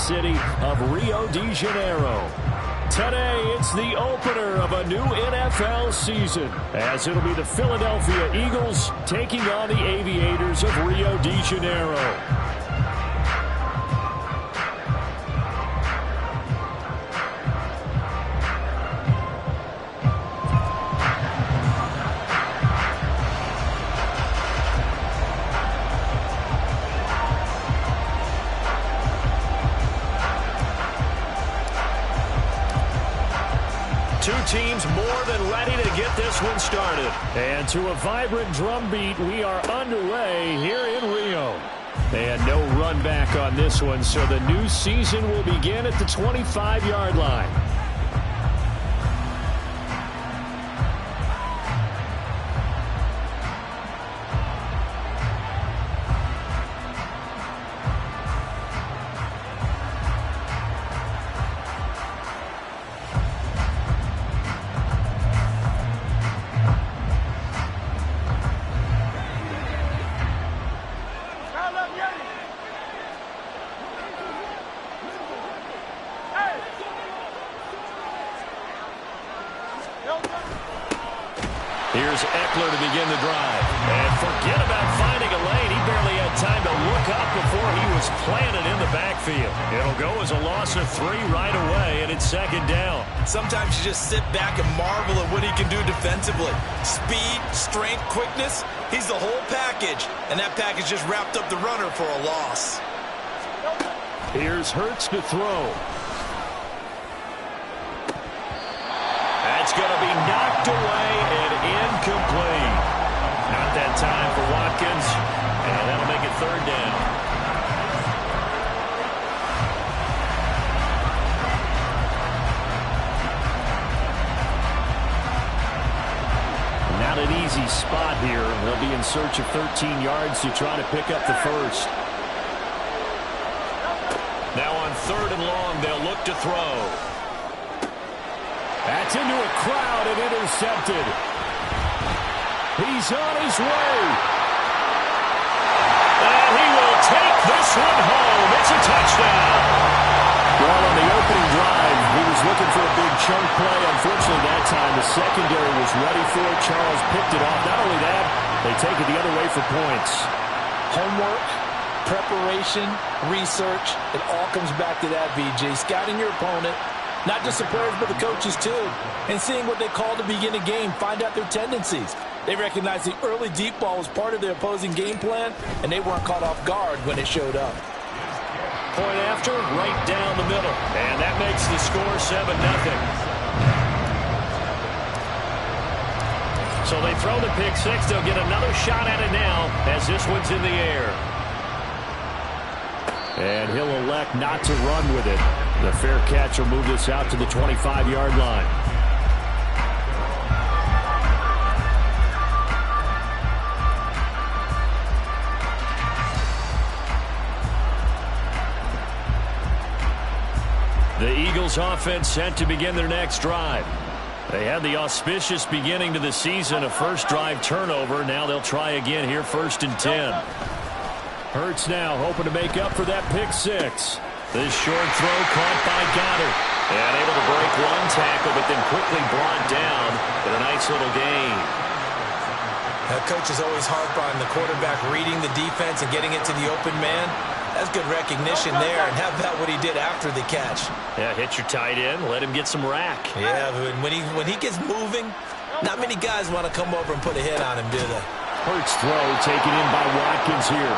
city of Rio de Janeiro. Today, it's the opener of a new NFL season, as it'll be the Philadelphia Eagles taking on the Aviators of Rio de Janeiro. Two teams more than ready to get this one started. And to a vibrant drum beat, we are underway here in Rio. And no run back on this one, so the new season will begin at the 25-yard line. Here's Eckler to begin the drive. And forget about finding a lane. He barely had time to look up before he was planted in the backfield. It'll go as a loss of 3 right away, and it's second down. Sometimes you just sit back and marvel at what he can do defensively. Speed, strength, quickness. He's the whole package. And that package just wrapped up the runner for a loss. Here's Hurts to throw. That's going to be knocked away and incomplete. Not that time for Watkins, and that'll make it third down. Not an easy spot here. They'll be in search of 13 yards to try to pick up the first. Now on third and long, they'll look to throw. That's into a crowd and intercepted. He's on his way. And he will take this one home. It's a touchdown. Well, on the opening drive, he was looking for a big chunk play. Unfortunately, that time, the secondary was ready for it. Charles picked it off. Not only that, they take it the other way for points. Homework, preparation, research, it all comes back to that, VJ. Scouting your opponent. Not just the players, but the coaches, too. And seeing what they call to begin a game, find out their tendencies. They recognize the early deep ball was part of their opposing game plan, and they weren't caught off guard when it showed up. Point after, right down the middle. And that makes the score 7-0. So they throw the pick six. They'll get another shot at it now as this one's in the air. And he'll elect not to run with it. The fair catch will move this out to the 25-yard line. The Eagles offense set to begin their next drive. They had the auspicious beginning to the season, a first drive turnover. Now they'll try again here, 1st and 10. Hurts now hoping to make up for that pick six. This short throw caught by Goddard. And able to break one tackle, but then quickly brought down with a nice little gain. Coaches always harp on the quarterback reading the defense and getting it to the open man. That's good recognition there, and how about what he did after the catch? Yeah, hit your tight end, let him get some rack. Yeah, when he gets moving, not many guys want to come over and put a hit on him, do they? Hurts throw taken in by Watkins here.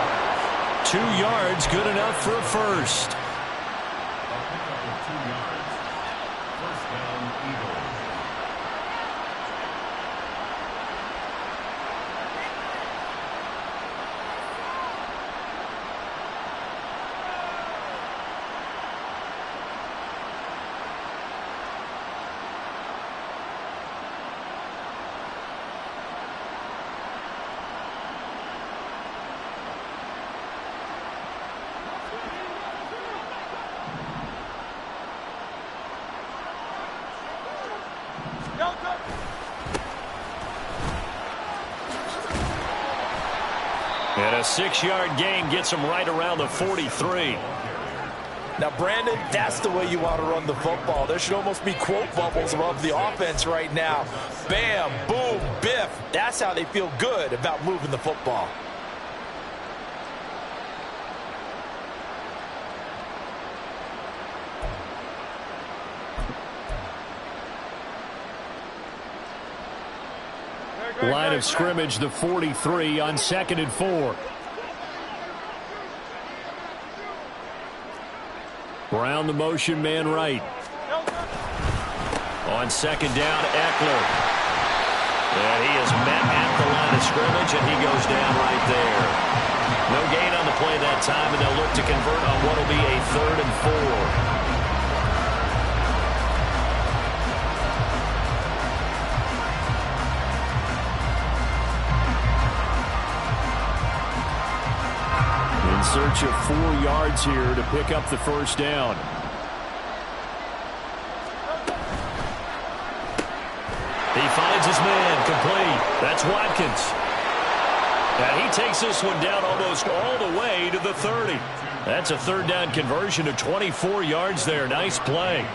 2 yards, good enough for a first. And a 6-yard gain gets him right around the 43. Now, Brandon, that's the way you want to run the football. There should almost be quote bubbles above the offense right now. Bam, boom, biff. That's how they feel good about moving the football. Line of scrimmage, the 43 on 2nd and 4. Brown the motion man right. On 2nd down, Eckler. And he is met at the line of scrimmage, and he goes down right there. No gain on the play that time, and they'll look to convert on what will be a 3rd and 4. In search of 4 yards here to pick up the first down. He finds his man, complete. That's Watkins. And he takes this one down almost all the way to the 30. That's a 3rd down conversion of 24 yards there. Nice play.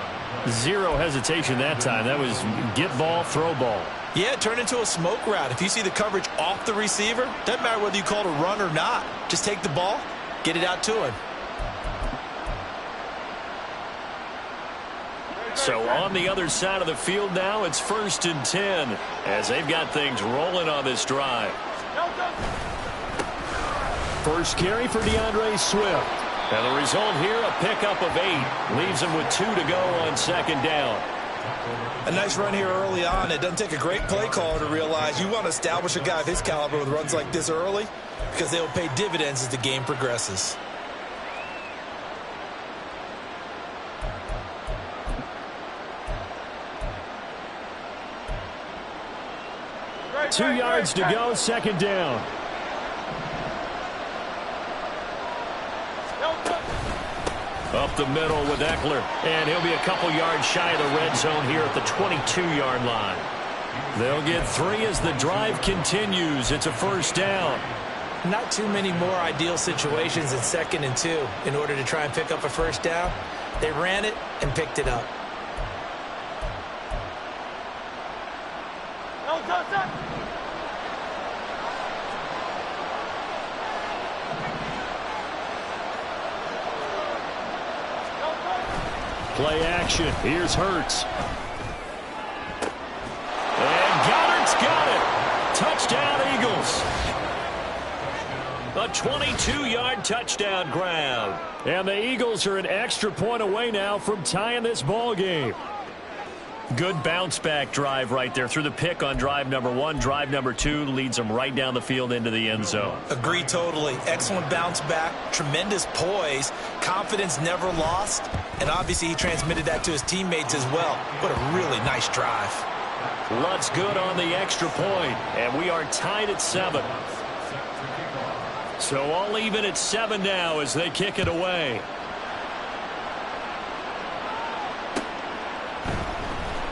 Zero hesitation that time. That was get ball, throw ball. Yeah, turn into a smoke route. If you see the coverage off the receiver, doesn't matter whether you call it a run or not. Just take the ball, get it out to him. So on the other side of the field now, it's 1st and 10 as they've got things rolling on this drive. First carry for DeAndre Swift. And the result here, a pickup of 8. Leaves him with 2 to go on 2nd down. A nice run here early on. It doesn't take a great play caller to realize you want to establish a guy of his caliber with runs like this early because they will pay dividends as the game progresses. Two yards to go, 2nd down. Up the middle with Eckler, and he'll be a couple yards shy of the red zone here at the 22-yard line. They'll get 3 as the drive continues. It's a 1st down. Not too many more ideal situations at 2nd and 2 in order to try and pick up a 1st down. They ran it and picked it up. Play action. Here's Hurts. And Goddard's got it. Touchdown, Eagles. A 22-yard touchdown grab. And the Eagles are an extra point away now from tying this ball game. Good bounce-back drive right there through the pick on drive number 1. Drive number 2 leads them right down the field into the end zone. Agree totally. Excellent bounce back, tremendous poise, confidence never lost, and obviously he transmitted that to his teammates as well. What a really nice drive. Lutt's good on the extra point, and we are tied at 7. So all even at 7 now as they kick it away.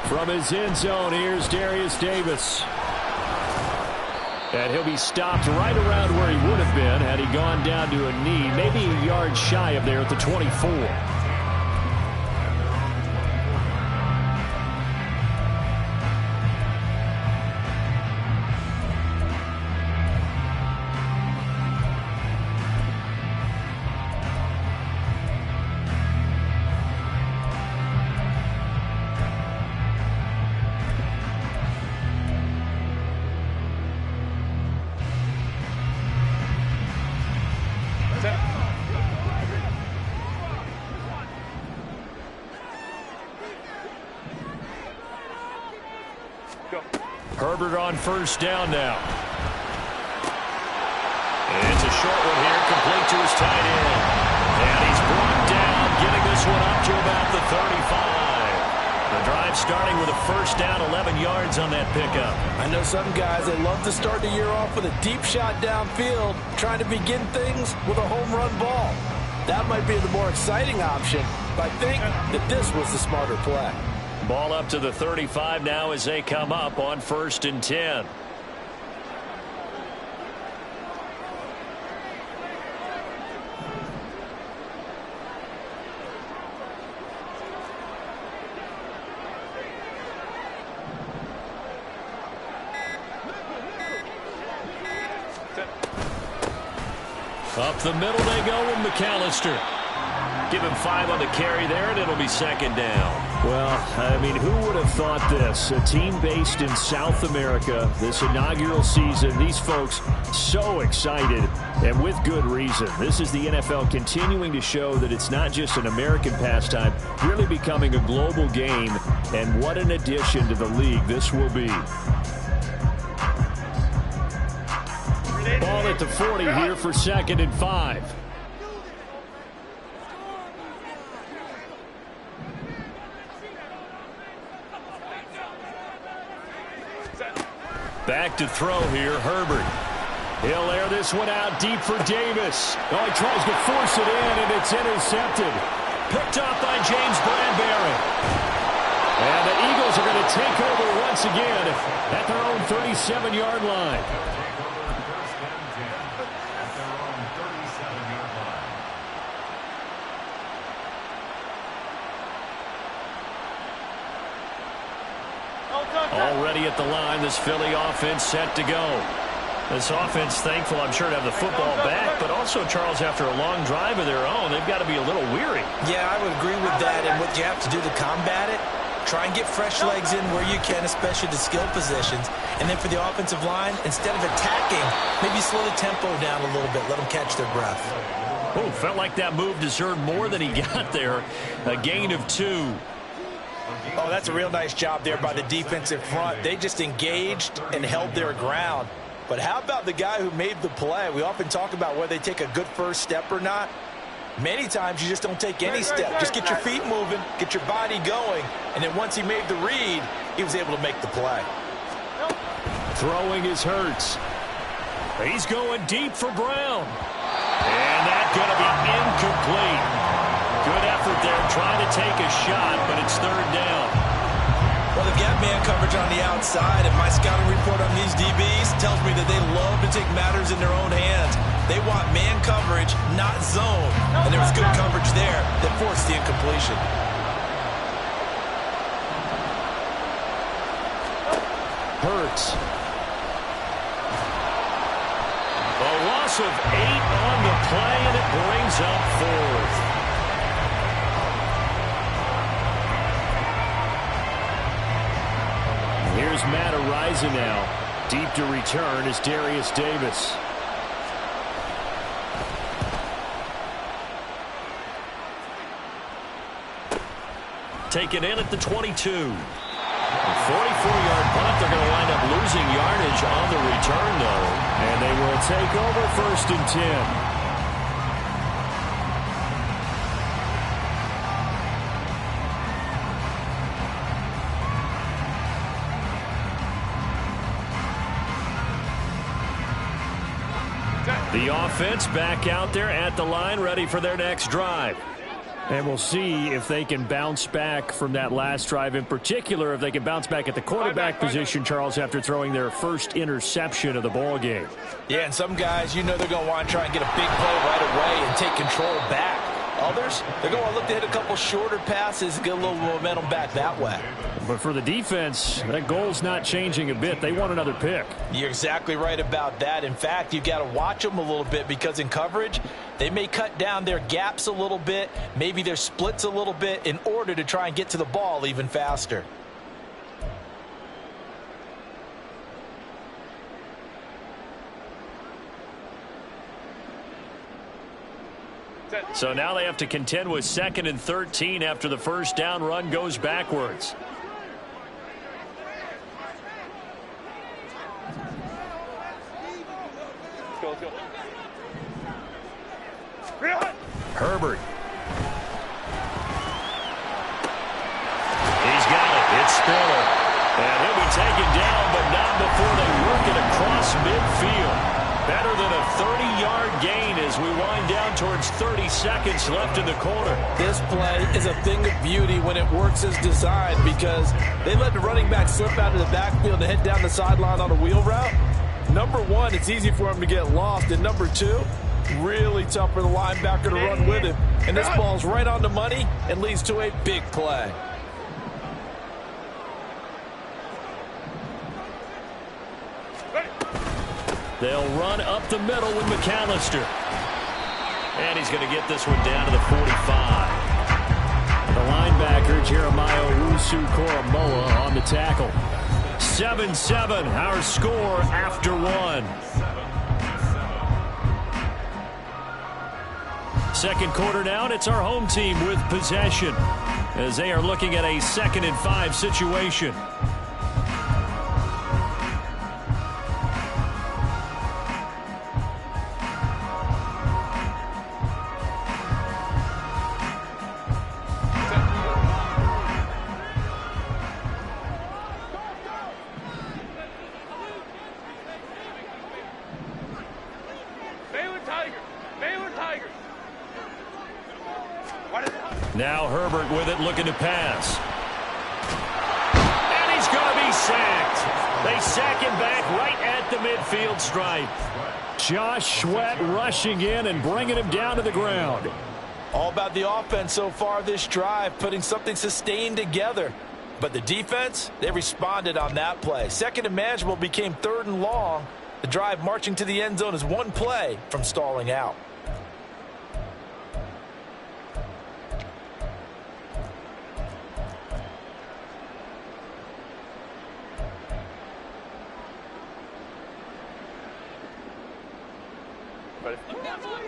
From his end zone, here's Darius Davis. And he'll be stopped right around where he would have been had he gone down to a knee, maybe a yard shy of there at the 24. Herbert on 1st down now. And it's a short one here, complete to his tight end. And he's brought down, getting this one up to about the 35. The drive starting with a 1st down, 11 yards on that pickup. I know some guys, they love to start the year off with a deep shot downfield, trying to begin things with a home run ball. That might be the more exciting option, but I think that this was the smarter play. Ball up to the 35 now as they come up on 1st and 10. Up the middle they go with McAllister. Give him 5 on the carry there, and it'll be second down. Well, I mean, who would have thought this? A team based in South America, this inaugural season, these folks so excited, and with good reason. This is the NFL continuing to show that it's not just an American pastime, really becoming a global game, and what an addition to the league this will be. Ball at the 40 here for 2nd and 5. Back to throw here, Herbert. He'll air this one out deep for Davis. Oh, he tries to force it in, and it's intercepted. Picked up by James Bradbury. And the Eagles are going to take over once again at their own 37-yard line. Already at the line, this Philly offense set to go. This offense thankful, I'm sure, to have the football back, but also, Charles, after a long drive of their own, they've got to be a little weary. Yeah, I would agree with that, and what you have to do to combat it, try and get fresh legs in where you can, especially the skill positions. And then for the offensive line, instead of attacking, maybe slow the tempo down a little bit, let them catch their breath. Oh, felt like that move deserved more than he got there. A gain of 2. Oh, that's a real nice job there by the defensive front. They just engaged and held their ground. But how about the guy who made the play? We often talk about whether they take a good first step or not. Many times you just don't take any step. Just get your feet moving, get your body going, and then once he made the read, he was able to make the play. Throwing is Hurts. He's going deep for Brown. And that's going to be incomplete. Good effort there, trying to take a shot, but it's 3rd down. Well, they've got man coverage on the outside, and my scouting report on these DBs tells me that they love to take matters in their own hands. They want man coverage, not zone. And there was good coverage there that forced the incompletion. Hurts. A loss of 8 on the play, and it brings up 4th. Here's Matt Ariza now. Deep to return is Darius Davis. Taken in at the 22. A 44-yard punt. They're going to wind up losing yardage on the return, though. And they will take over 1st and 10. The offense back out there at the line, ready for their next drive. And we'll see if they can bounce back from that last drive, in particular if they can bounce back at the quarterback position, Charles, after throwing their first interception of the ball game. Yeah, and some guys, you know they're going to want to try and get a big play right away and take control back. Others, they're going to look to hit a couple shorter passes and get a little momentum back that way. But for the defense, that goal's not changing a bit. They want another pick. You're exactly right about that. In fact, you've got to watch them a little bit because in coverage, they may cut down their gaps a little bit, maybe their splits a little bit in order to try and get to the ball even faster. So now they have to contend with 2nd and 13 after the first down run goes backwards. Herbert. He's got it. It's Spiller. And he'll be taken down, but not before they work it across midfield. Better than a 30-yard gain as we wind down towards 30 seconds left in the quarter. This play is a thing of beauty when it works as designed because they let the running back slip out of the backfield and head down the sideline on a wheel route. Number one, it's easy for him to get lost. And number two, really tough for the linebacker to run with him. And this ball's right on the money and leads to a big play. They'll run up the middle with McAllister. And he's going to get this one down to the 45. The linebacker, Jeremiah Owusu-Koramoah, on the tackle. 7-7, our score after one. Second quarter now, and it's our home team with possession as they are looking at a 2nd and 5 situation. Now Herbert with it, looking to pass. And he's going to be sacked. They sack him back right at the midfield stripe. Josh Sweat rushing in and bringing him down to the ground. All about the offense so far this drive, putting something sustained together. But the defense, they responded on that play. 2nd and manageable became 3rd and long. The drive marching to the end zone is one play from stalling out.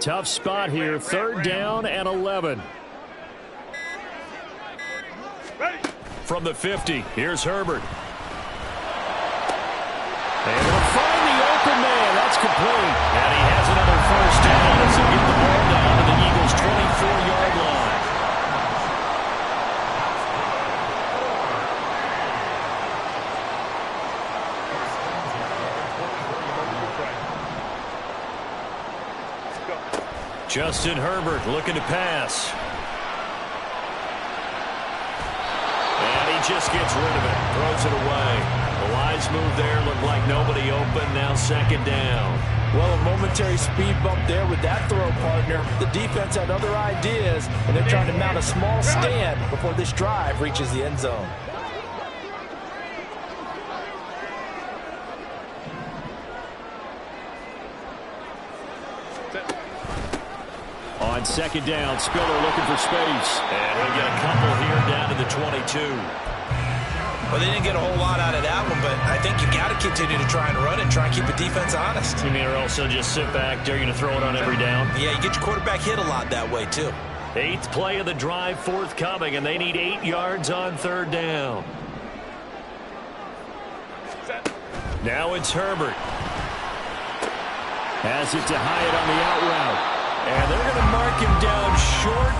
Tough spot here, 3rd down and 11. From the 50, here's Herbert. And they'll find the open man. That's complete. And he has another 1st down as they get the ball down to the Eagles' 24-yard line. Justin Herbert looking to pass. And he just gets rid of it. Throws it away. The wise move there. Looked like nobody open. Now 2nd down. Well, a momentary speed bump there with that throw, partner. The defense had other ideas, and they're trying to mount a small stand before this drive reaches the end zone. On 2nd down, Spiller looking for space. And he'll get a couple here down to the 22. Well, they didn't get a whole lot out of that one, but I think you got to continue to try and run and try and keep the defense honest. You mean, or also just sit back, dare you to throw it on every down? Yeah, you get your quarterback hit a lot that way, too. 8th play of the drive forthcoming, and they need 8 yards on 3rd down. Now it's Herbert. Has it to Hyatt on the out route. And they're going to mark him down short,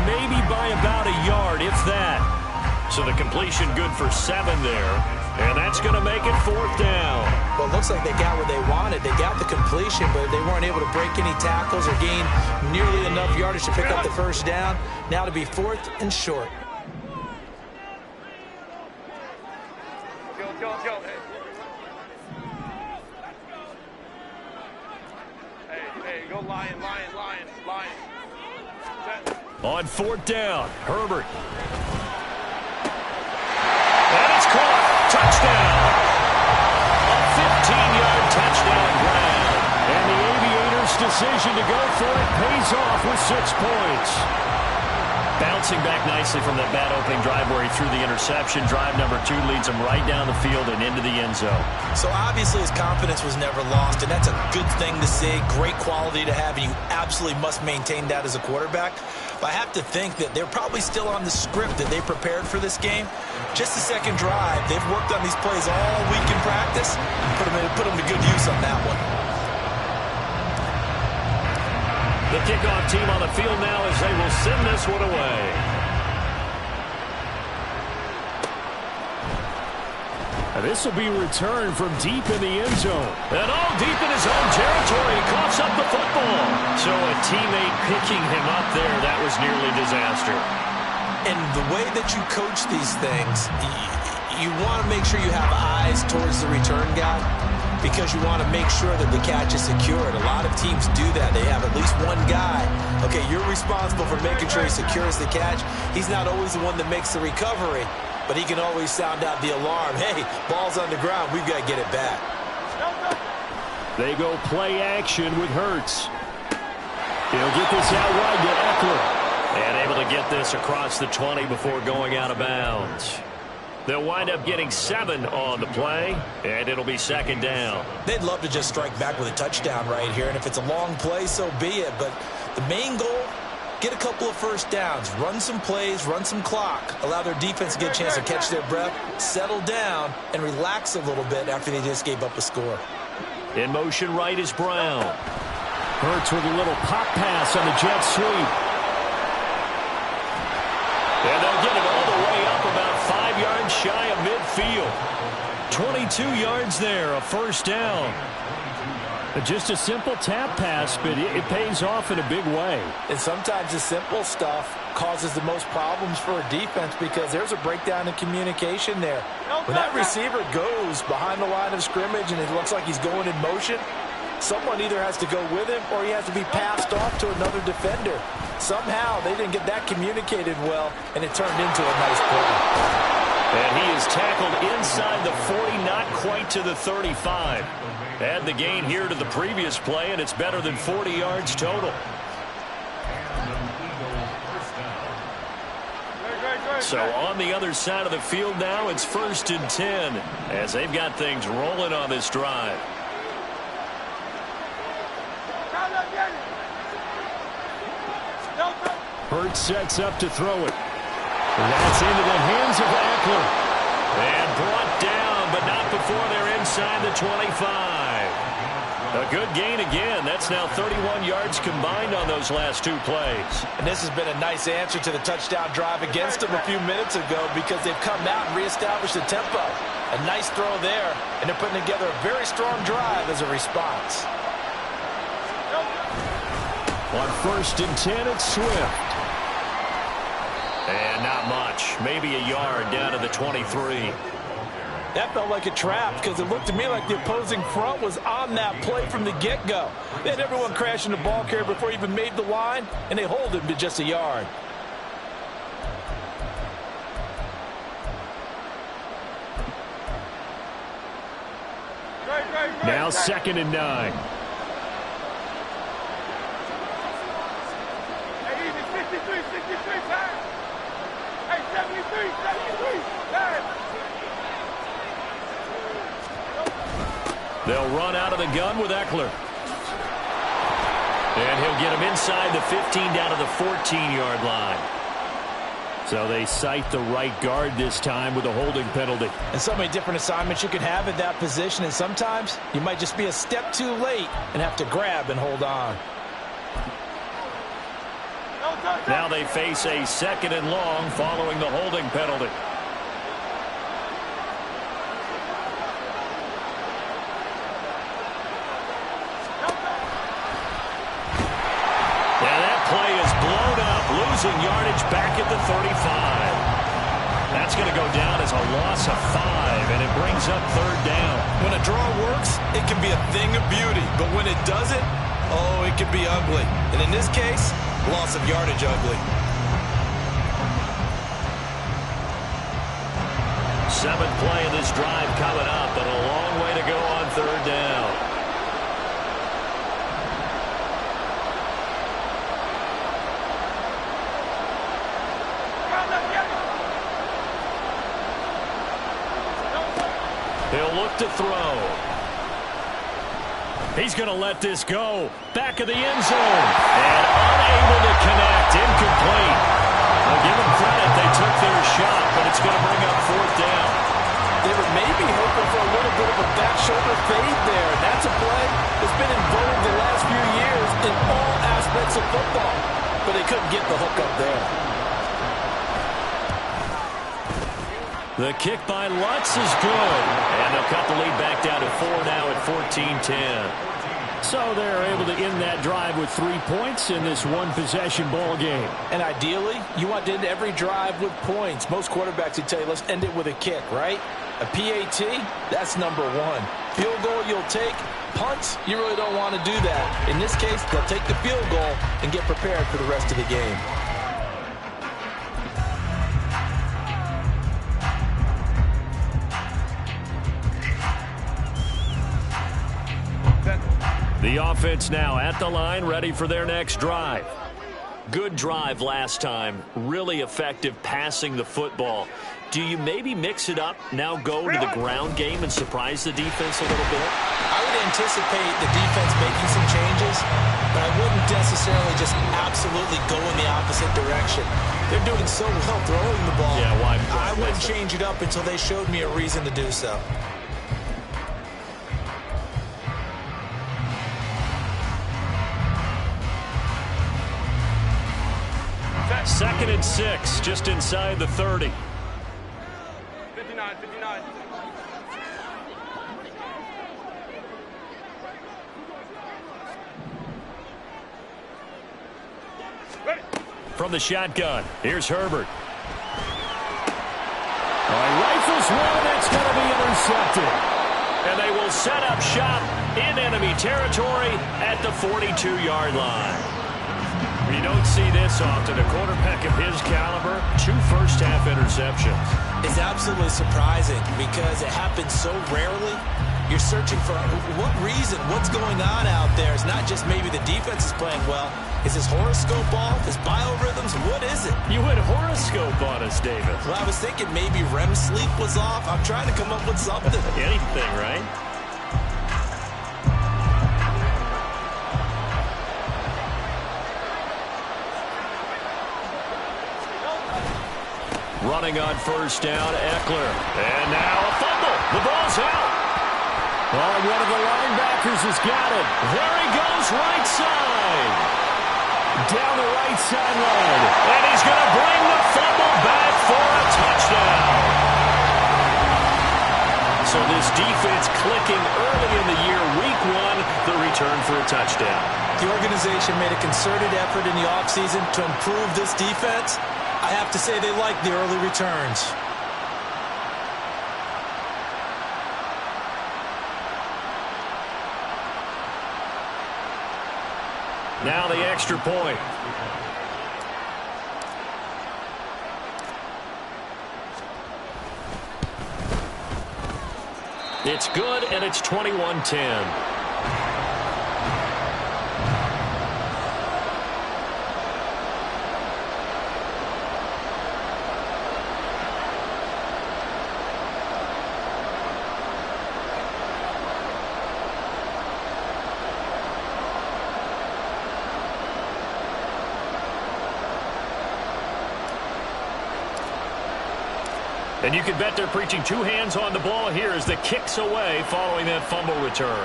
maybe by about a yard, if that. So the completion good for 7 there. And that's going to make it 4th down. Well, it looks like they got what they wanted. They got the completion, but they weren't able to break any tackles or gain nearly enough yardage to pick up the 1st down. Now to be 4th and short. Let's go. Hey, go Lion. On 4th down, Herbert. And it's caught. Touchdown. A 15-yard touchdown grab. And the Aviators' decision to go for it pays off with 6 points. Bouncing back nicely from that bad opening drive where he threw the interception. Drive number 2 leads him right down the field and into the end zone. So obviously his confidence was never lost, and that's a good thing to see. Great quality to have, and you absolutely must maintain that as a quarterback. But I have to think that they're probably still on the script that they prepared for this game. Just the 2nd drive. They've worked on these plays all week in practice. Put them to good use on that one. The kickoff team on the field now as they will send this one away. And this will be returned from deep in the end zone. And all deep in his own territory. He coughs up the football. So a teammate picking him up there, that was nearly disaster. And the way that you coach these things, you want to make sure you have eyes towards the return guy, because you want to make sure that the catch is secured. A lot of teams do that. They have at least one guy. Okay, you're responsible for making sure he secures the catch. He's not always the one that makes the recovery, but he can always sound out the alarm. Hey, ball's on the ground. We've got to get it back. They go play action with Hurts. He'll get this out wide to Eckler. And able to get this across the 20 before going out of bounds. They'll wind up getting 7 on the play, and it'll be second down. They'd love to just strike back with a touchdown right here, and if it's a long play, so be it. But the main goal, get a couple of first downs, run some plays, run some clock, allow their defense to get a chance to catch their breath, settle down, and relax a little bit after they just gave up a score. In motion right is Brown. Hurts with a little pop pass on the jet sweep. And they'll get it all the way up about 5 yards shy of midfield. 22 yards there, a first down. Just a simple tap pass, but it pays off in a big way. And sometimes the simple stuff causes the most problems for a defense because there's a breakdown in communication there. When that receiver goes behind the line of scrimmage and it looks like he's going in motion, someone either has to go with him or he has to be passed off to another defender. Somehow they didn't get that communicated well, and it turned into a nice play. And he is tackled inside the 40, not quite to the 35. Add the gain here to the previous play, and it's better than 40 yards total. So on the other side of the field now, it's 1st and 10 as they've got things rolling on this drive. Hurts sets up to throw it. That's into the hands of Eckler. And brought down, but not before they're inside the 25. A good gain again. That's now 31 yards combined on those last 2 plays. And this has been a nice answer to the touchdown drive against them a few minutes ago because they've come out and reestablished the tempo. A nice throw there, and they're putting together a very strong drive as a response. On 1st and 10, it's Swift. And not much. Maybe a yard down to the 23. That felt like a trap because it looked to me like the opposing front was on that play from the get-go. They had everyone crashing the ball carrier before he even made the line, and they hold him to just a yard. Now 2nd and 9. They'll run out of the gun with Eckler. And he'll get him inside the 15 down to the 14-yard line. So they cite the right guard this time with a holding penalty. And so many different assignments you can have at that position, and sometimes you might just be a step too late and have to grab and hold on. Now they face a 2nd and long following the holding penalty. And that play is blown up, losing yardage back at the 35. That's going to go down as a loss of 5, and it brings up 3rd down. When a draw works, it can be a thing of beauty, but when it doesn't, oh, it can be ugly. And in this case, loss of yardage ugly. 7th play of this drive coming up, but a long way to go on 3rd down. He'll look to throw. He's going to let this go. Back of the end zone. And unable to connect. Incomplete. I'll give them credit. They took their shot, but it's going to bring up 4th down. They were maybe hoping for a little bit of a back shoulder fade there. That's a play that's been in vogue the last few years in all aspects of football. But they couldn't get the hook up there. The kick by Lutz is good. And they'll cut the lead back down to 4 now at 14-10. So they're able to end that drive with 3 points in this one-possession ball game. And ideally, you want to end every drive with points. Most quarterbacks would tell you, let's end it with a kick, right? A PAT, that's number 1. Field goal you'll take. Punts, you really don't want to do that. In this case, they'll take the field goal and get prepared for the rest of the game. The The offense now at the line, ready for their next drive. Good drive last time. Really effective passing the football. Do you maybe mix it up, now go to the ground game and surprise the defense a little bit? I would anticipate the defense making some changes, but I wouldn't necessarily just absolutely go in the opposite direction. They're doing so well throwing the ball. Yeah, why? I wouldn't change it up until they showed me a reason to do so. Second and 6, just inside the 30. 59, 59. Ready. From the shotgun, here's Herbert. Rifles one, that's going to be intercepted. And they will set up shop in enemy territory at the 42-yard line. You don't see this often. A quarterback of his caliber, 2 first-half interceptions. It's absolutely surprising because it happens so rarely. You're searching for what reason, what's going on out there. It's not just maybe the defense is playing well. Is his horoscope off? His biorhythms? What is it? You went horoscope on us, David. Well, I was thinking maybe REM sleep was off. I'm trying to come up with something. Anything, right? Running on first down, Eckler. And now a fumble. The ball's out. Oh, one of the linebackers has got it. There he goes, right side. Down the right sideline. And he's going to bring the fumble back for a touchdown. So this defense clicking early in the year, week 1, the return for a touchdown. The organization made a concerted effort in the offseason to improve this defense. I have to say they like the early returns. Now the extra point. It's good, and it's 21-10. And you can bet they're preaching 2 hands on the ball here as the kick's away following that fumble return.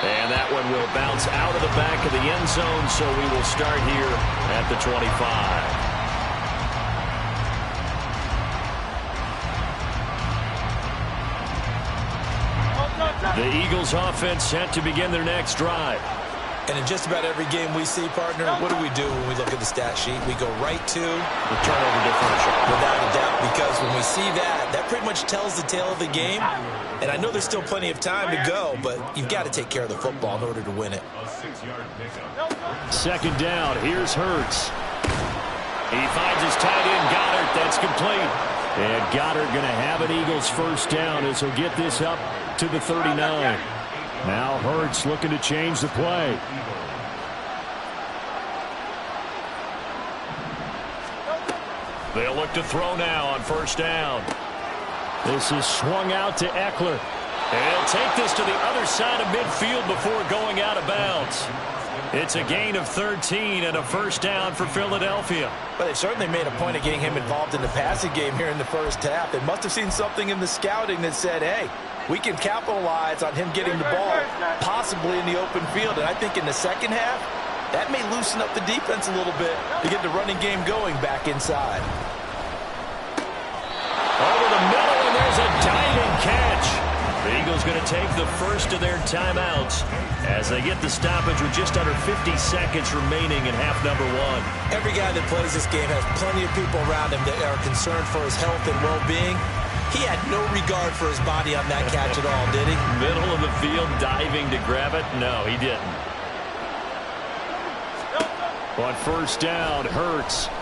And that one will bounce out of the back of the end zone, so we will start here at the 25. The Eagles offense set to begin their next drive. And in just about every game we see, partner, what do we do when we look at the stat sheet? We go right to the turnover differential. Without a doubt, because when we see that, that pretty much tells the tale of the game. And I know there's still plenty of time to go, but you've got to take care of the football in order to win it. Second down, here's Hurts. He finds his tight end, Goddard. That's complete. And Goddard going to have an Eagles first down as he'll get this up to the 39. Now Hurts looking to change the play. They'll look to throw now on first down. This is swung out to Eckler. And he'll take this to the other side of midfield before going out of bounds. It's a gain of 13 and a first down for Philadelphia. Well, they certainly made a point of getting him involved in the passing game here in the first half. They must have seen something in the scouting that said, hey, we can capitalize on him getting the ball possibly in the open field. And I think in the second half, that may loosen up the defense a little bit to get the running game going back inside. Over the middle, and there's a diving catch. The Eagles going to take the first of their timeouts as they get the stoppage with just under 50 seconds remaining in half number 1. Every guy that plays this game has plenty of people around him that are concerned for his health and well-being. He had no regard for his body on that catch at all, did he? Middle of the field, diving to grab it? No, he didn't. On first down, Hurts.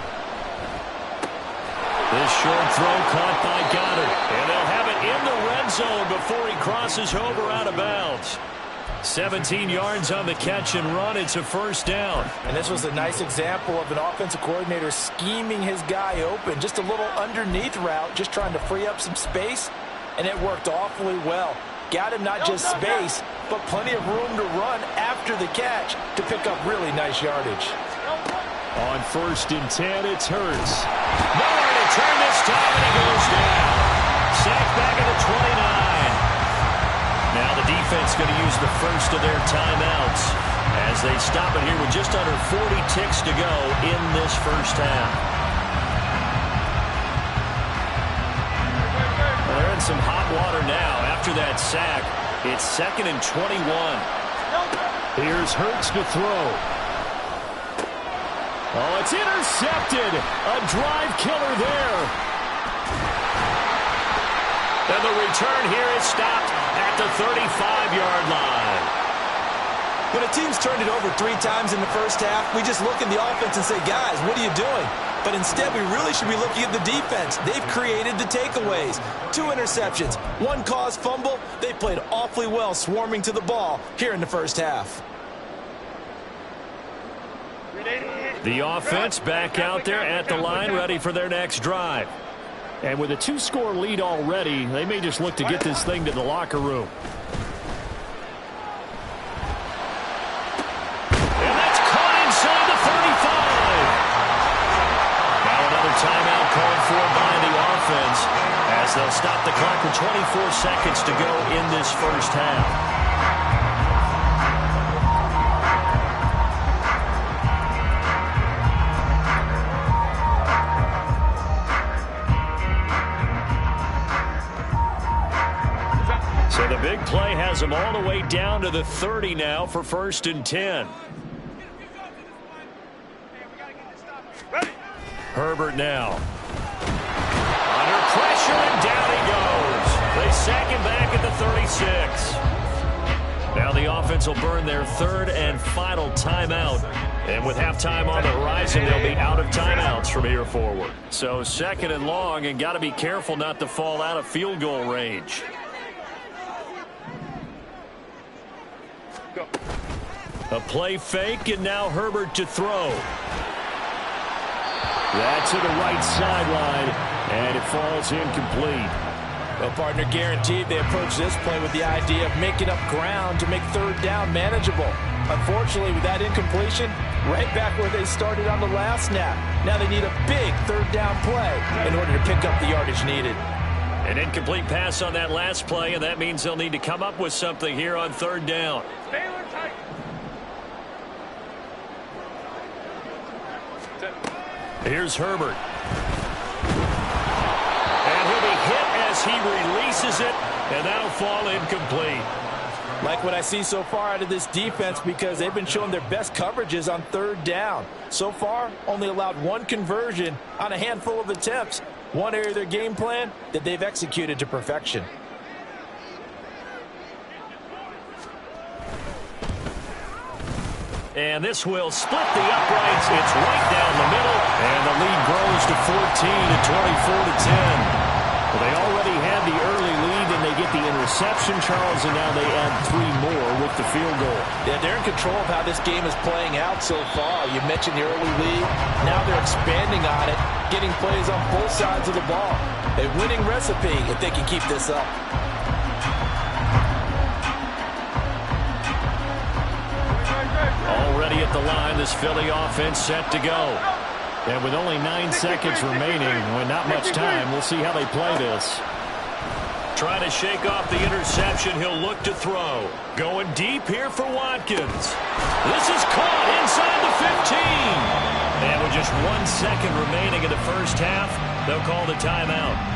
This short throw caught by Goddard. And they'll have it in the red zone before he crosses over out of bounds. 17 yards on the catch and run. It's a first down. And this was a nice example of an offensive coordinator scheming his guy open. Just a little underneath route, just trying to free up some space, and it worked awfully well. Got him not just space, but plenty of room to run after the catch to pick up really nice yardage. On 1st and 10, it's Hurts. Nowhere to turn this time, and he goes down. Sacked back at the 29. Now the defense going to use the first of their timeouts as they stop it here with just under 40 ticks to go in this first half. Well, they're in some hot water now after that sack. It's 2nd and 21. Here's Hurts to throw. Oh, it's intercepted. A drive killer there. And the return here is stopped at the 35-yard line. When a team's turned it over 3 times in the first half, we just look at the offense and say, guys, what are you doing? But instead, we really should be looking at the defense. They've created the takeaways. 2 interceptions, 1 caused fumble. They played awfully well swarming to the ball here in the first half. The offense back out there at the line, ready for their next drive. And with a 2-score lead already, they may just look to get this thing to the locker room. And that's caught inside the 35. Now another timeout called for by the offense as they'll stop the clock with 24 seconds to go in this first half. So the big play has them all the way down to the 30 now for 1st and 10. Herbert now. Under pressure, and down he goes. They sack him back at the 36. Now the offense will burn their 3rd and final timeout. And with halftime on the horizon, they'll be out of timeouts from here forward. So 2nd and long, and got to be careful not to fall out of field goal range. A play fake, and now Herbert to throw. That's to the right sideline, and it falls incomplete. Well, partner, guaranteed they approach this play with the idea of making up ground to make 3rd down manageable. Unfortunately, with that incompletion, right back where they started on the last snap. Now they need a big 3rd down play in order to pick up the yardage needed. An incomplete pass on that last play, and that means they'll need to come up with something here on 3rd down. Here's Herbert. And he'll be hit as he releases it, and that'll fall incomplete. Like what I see so far out of this defense, because they've been showing their best coverages on 3rd down. So far, only allowed 1 conversion on a handful of attempts. One area of their game plan that they've executed to perfection. And this will split the uprights. It's right down the middle, and the lead grows to 14 and 24-10. Well, they already had the early lead, and they get the interception, Charles, and now they add 3 more with the field goal. Yeah, they're in control of how this game is playing out so far. You mentioned the early lead. Now they're expanding on it, getting plays on both sides of the ball. A winning recipe if they can keep this up. Already at the line, this Philly offense set to go. And with only 9 seconds remaining, with not much time, we'll see how they play this. Trying to shake off the interception, he'll look to throw. Going deep here for Watkins. This is caught inside the 15. And with just 1 second remaining in the first half, they'll call the timeout.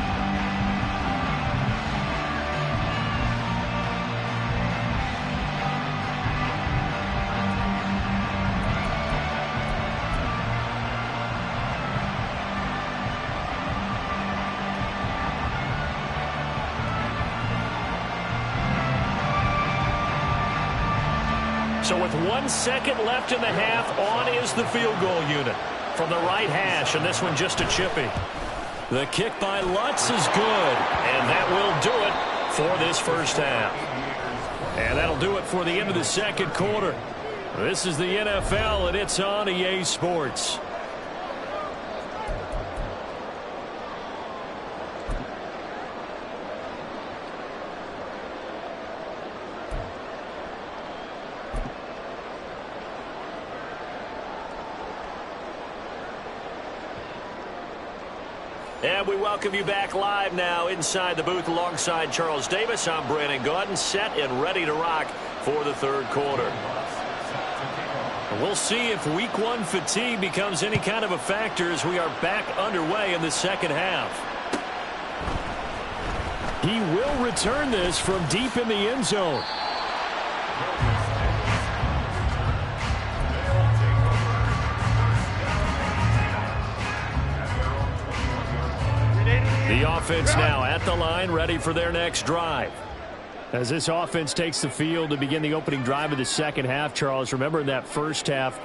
So with 1 second left in the half, on is the field goal unit from the right hash, and this one just a chippy. The kick by Lutz is good, and that will do it for this first half. And that'll do it for the end of the second quarter. This is the NFL, and it's on EA Sports. And we welcome you back live now inside the booth alongside Charles Davis. I'm Brandon Gaudin, set and ready to rock for the third quarter. And we'll see if week one fatigue becomes any kind of a factor as we are back underway in the second half. He will return this from deep in the end zone. The offense now at the line, ready for their next drive. As this offense takes the field to begin the opening drive of the second half, Charles, remember in that first half,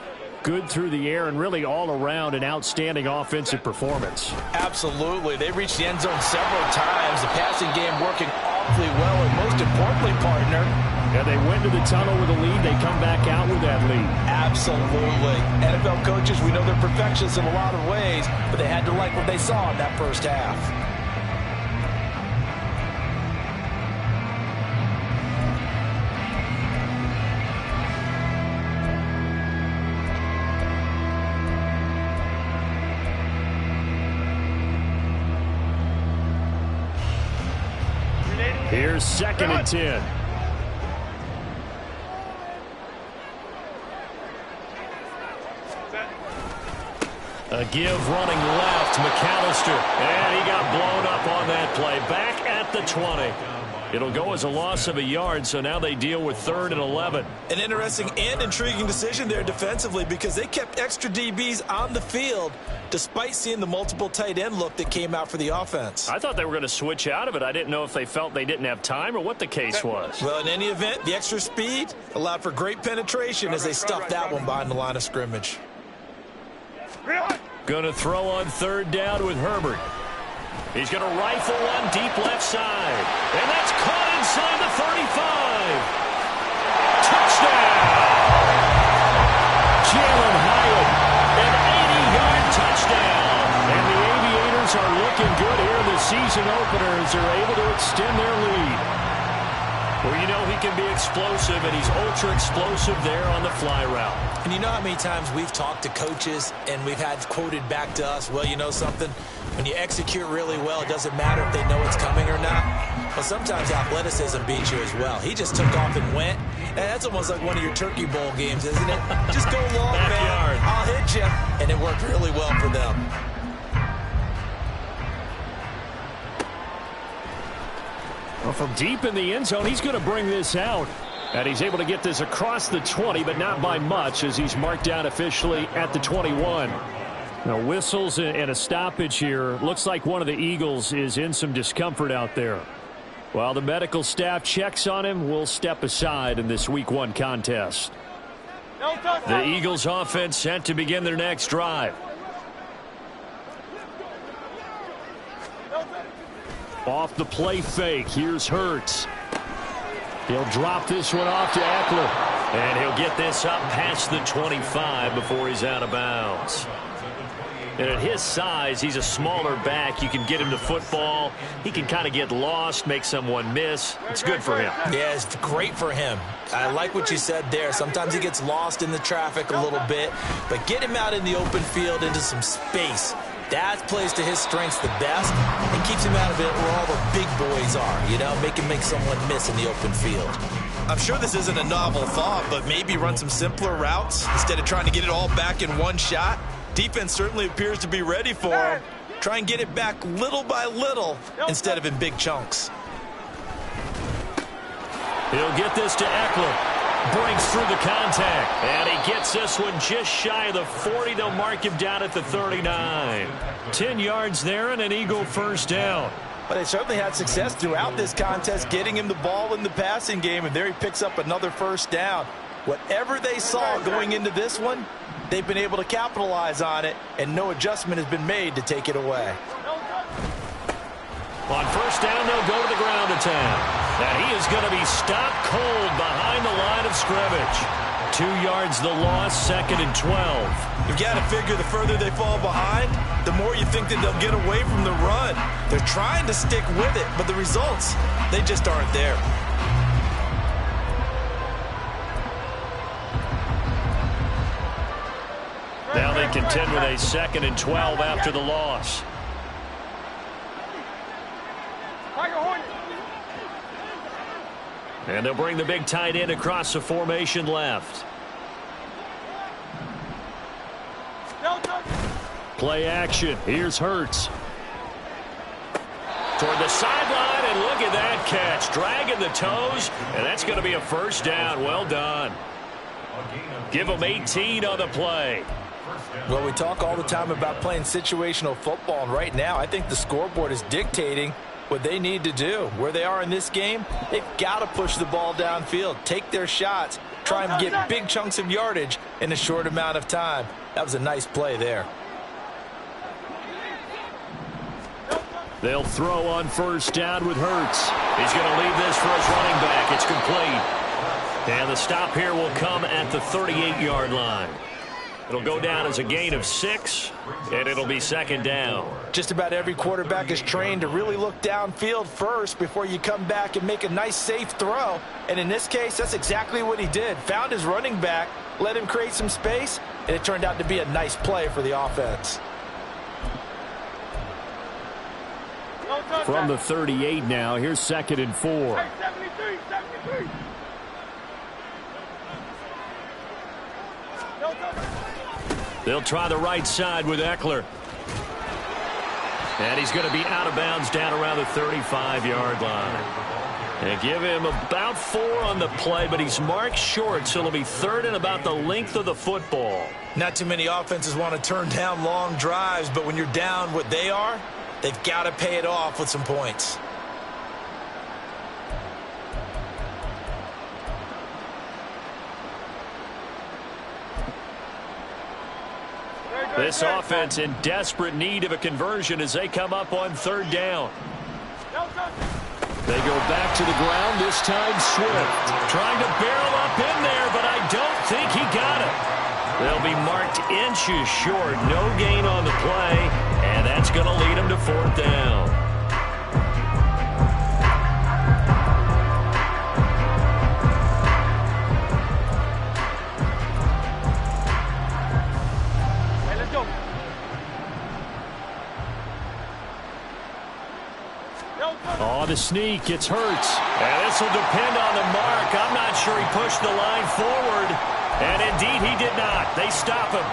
good through the air and really all around an outstanding offensive performance. Absolutely. They reached the end zone several times. The passing game working awfully well, and most importantly, partner, and they went to the tunnel with a lead. They come back out with that lead. Absolutely. NFL coaches, we know they're perfectionists in a lot of ways, but they had to like what they saw in that first half. Here's 2nd and 10. A give running left, McAllister. And he got blown up on that play. Back at the 20. It'll go as a loss of a yard, so now they deal with 3rd and 11. An interesting and intriguing decision there defensively because they kept extra DBs on the field despite seeing the multiple tight end look that came out for the offense. I thought they were going to switch out of it. I didn't know if they felt they didn't have time or what the case was. Well, in any event, the extra speed allowed for great penetration as they stuffed that one behind the line of scrimmage. Going to throw on 3rd down with Herbert. He's going to rifle one deep left side. And that's caught inside the 35. Touchdown! Jalen Hyatt, an 80-yard touchdown. And the Aviators are looking good here in the season opener as they're able to extend their lead. Well, you know he can be explosive, and he's ultra-explosive there on the fly route. And you know how many times we've talked to coaches and we've had quoted back to us, well, you know something? When you execute really well, it doesn't matter if they know it's coming or not. But sometimes athleticism beats you as well. He just took off and went. And that's almost like one of your Turkey Bowl games, isn't it? Just go long, man. I'll hit you. And it worked really well for them. Well, from deep in the end zone, he's going to bring this out. And he's able to get this across the 20, but not by much as he's marked down officially at the 21. Now, whistles and a stoppage here. Looks like one of the Eagles is in some discomfort out there. While the medical staff checks on him, we'll step aside in this Week 1 contest. The Eagles offense set to begin their next drive. Off the play fake, here's Hurts. He'll drop this one off to Eckler. And he'll get this up past the 25 before he's out of bounds. And at his size, he's a smaller back. You can get him to football. He can kind of get lost, make someone miss. It's good for him. Yeah, it's great for him. I like what you said there. Sometimes he gets lost in the traffic a little bit, but get him out in the open field into some space. That plays to his strengths the best and keeps him out of it where all the big boys are, you know, make someone miss in the open field. I'm sure this isn't a novel thought, but maybe run some simpler routes instead of trying to get it all back in one shot. Defense certainly appears to be ready for him. Try and get it back little by little instead of in big chunks. He'll get this to Eckler. Breaks through the contact. And he gets this one just shy of the 40. They'll mark him down at the 39. 10 yards there and an Eagle first down. But they certainly had success throughout this contest getting him the ball in the passing game, and there he picks up another first down. Whatever they saw going into this one, they've been able to capitalize on it, and no adjustment has been made to take it away. On first down, they'll go to the ground attack. And he is going to be stopped cold behind the line of scrimmage. 2 yards the loss, 2nd and 12. You've got to figure the further they fall behind, the more you think that they'll get away from the run. They're trying to stick with it, but the results, they just aren't there. Now they contend with a 2nd and 12 after the loss. And they'll bring the big tight end across the formation left. Play action. Here's Hurts. Toward the sideline, and look at that catch. Dragging the toes, and that's going to be a first down. Well done. Give them 18 on the play. Well, we talk all the time about playing situational football, and right now I think the scoreboard is dictating what they need to do. Where they are in this game, they've got to push the ball downfield, take their shots, try and get big chunks of yardage in a short amount of time. That was a nice play there. They'll throw on first down with Hurts. He's going to leave this for his running back. It's complete. And the stop here will come at the 38-yard line. It'll go down as a gain of 6, and it'll be 2nd down. Just about every quarterback is trained to really look downfield first before you come back and make a nice, safe throw. And in this case, that's exactly what he did. Found his running back, let him create some space, and it turned out to be a nice play for the offense. From the 38 now, here's 2nd and 4. They'll try the right side with Eckler. And he's going to be out of bounds down around the 35-yard line. And give him about 4 on the play, but he's marked short, so it'll be 3rd and about the length of the football. Not too many offenses want to turn down long drives, but when you're down what they are, they've got to pay it off with some points. This offense in desperate need of a conversion as they come up on 3rd down. They go back to the ground, this time Swift. Trying to barrel up in there, but I don't think he got it. They'll be marked inches short. No gain on the play, and that's going to lead them to 4th down. Oh, the sneak. It's Hurts. And this will depend on the mark. I'm not sure he pushed the line forward. And indeed, he did not. They stop him.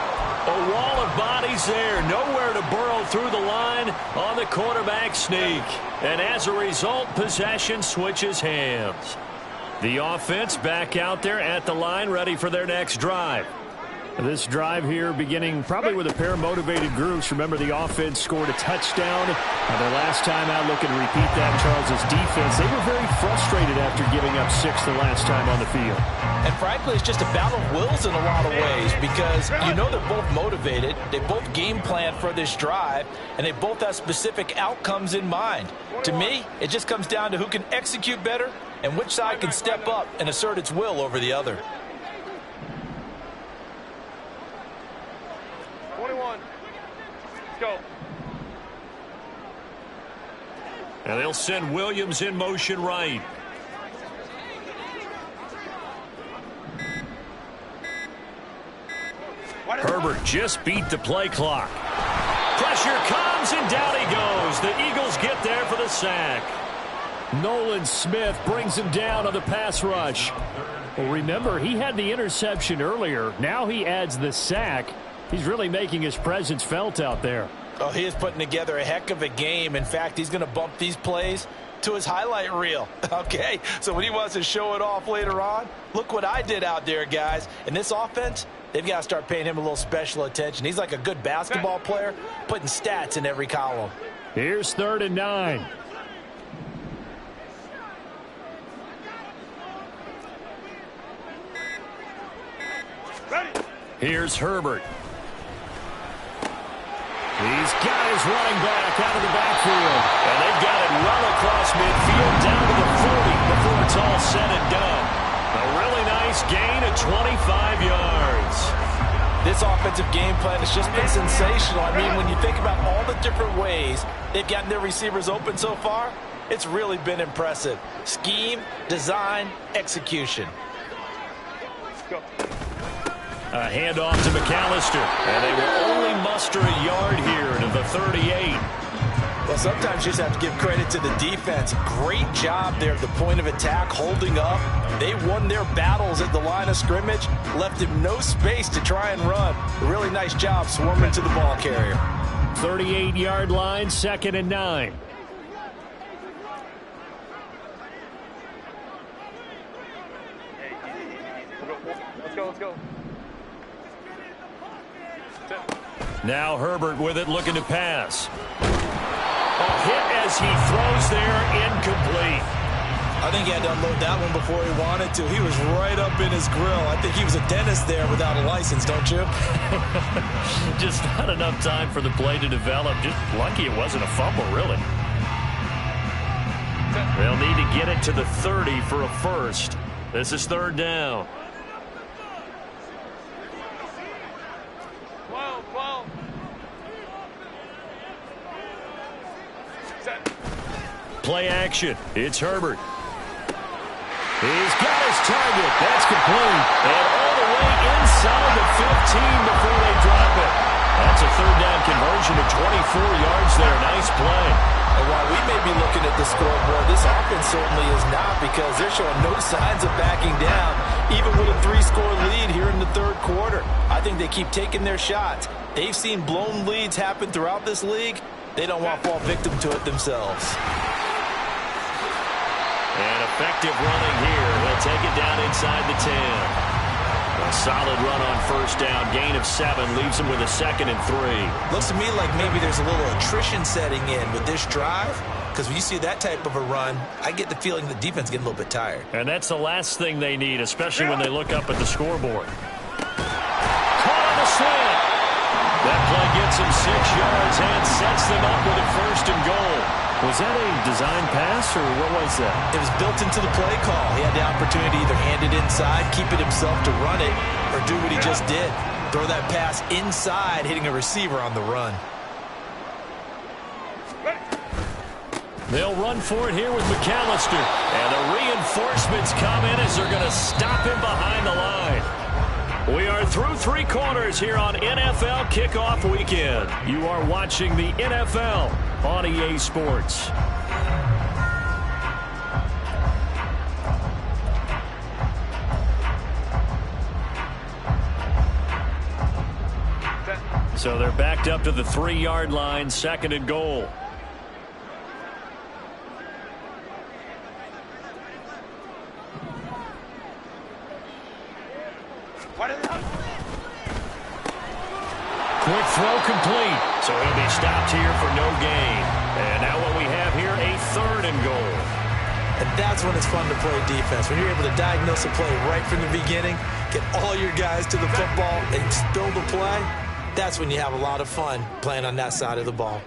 A wall of bodies there. Nowhere to burrow through the line on the quarterback sneak. And as a result, possession switches hands. The offense back out there at the line, ready for their next drive. This drive here beginning probably with a pair of motivated groups. Remember, the offense scored a touchdown. Their last time out, looking to repeat that. Charles's defense, they were very frustrated after giving up 6 the last time on the field. And frankly, it's just a battle of wills in a lot of ways because you know they're both motivated. They both game plan for this drive, and they both have specific outcomes in mind. To me, it just comes down to who can execute better and which side can step up and assert its will over the other. 21. Go. And they'll send Williams in motion right. Herbert just beat the play clock. Pressure comes, and down he goes. The Eagles get there for the sack. Nolan Smith brings him down on the pass rush. Well, remember, he had the interception earlier. Now he adds the sack. He's really making his presence felt out there. Oh, he is putting together a heck of a game. In fact, he's going to bump these plays to his highlight reel. Okay, so when he wants to show it off later on, look what I did out there, guys. In this offense, they've got to start paying him a little special attention. He's like a good basketball player, putting stats in every column. Here's 3rd and 9. Ready. Here's Herbert. He's got his running back out of the backfield. And they've got it well across midfield down to the 40. The 25 yards. This offensive game plan has just been sensational. I mean, when you think about all the different ways they've gotten their receivers open so far, it's really been impressive. Scheme, design, execution. A handoff to McAllister, and they will only muster a yard here to the 38. Well, sometimes you just have to give credit to the defense. Great job there at the point of attack, holding up. They won their battles at the line of scrimmage, left him no space to try and run. A really nice job swarming to the ball carrier. 38-yard line, 2nd and 9. Let's go. Now Herbert with it, looking to pass. A hit as he throws there, incomplete. I think he had to unload that one before he wanted to. He was right up in his grill. I think he was a dentist there without a license, don't you? Just not enough time for the play to develop. Just lucky it wasn't a fumble, really. They'll need to get it to the 30 for a first. This is 3rd down. 12. Set. Play action. It's Herbert. He's got his target. That's complete. And all the way inside the 15 before they drop it. That's a 3rd down conversion of 24 yards there. Nice play. And while we may be looking at the scoreboard, this offense certainly is not, because they're showing no signs of backing down, even with a 3-score lead here in the 3rd quarter. I think they keep taking their shots. They've seen blown leads happen throughout this league. They don't want to fall victim to it themselves. And effective running here. They'll take it down inside the 10. A solid run on 1st down. Gain of 7 leaves them with a 2nd and 3. Looks to me like maybe there's a little attrition setting in with this drive, because when you see that type of a run, I get the feeling the defense getting a little bit tired. And that's the last thing they need, especially when they look up at the scoreboard. Caught on the slant. That play gets them 6 yards and sets them up with a 1st and goal. Was that a design pass, or what was that? It was built into the play call. He had the opportunity to either hand it inside, keep it himself to run it, or do what he just did. Throw that pass inside, hitting a receiver on the run. They'll run for it here with McAllister. And the reinforcements come in as they're going to stop him behind the line. We are through 3 quarters here on NFL Kickoff Weekend. You are watching the NFL on EA Sports. So they're backed up to the 3-yard line, 2nd and goal. Quick throw complete. So he'll be stopped here for no gain. And now what we have here, a 3rd and goal. And that's when it's fun to play defense. When you're able to diagnose a play right from the beginning, get all your guys to the football, and build a play, that's when you have a lot of fun playing on that side of the ball.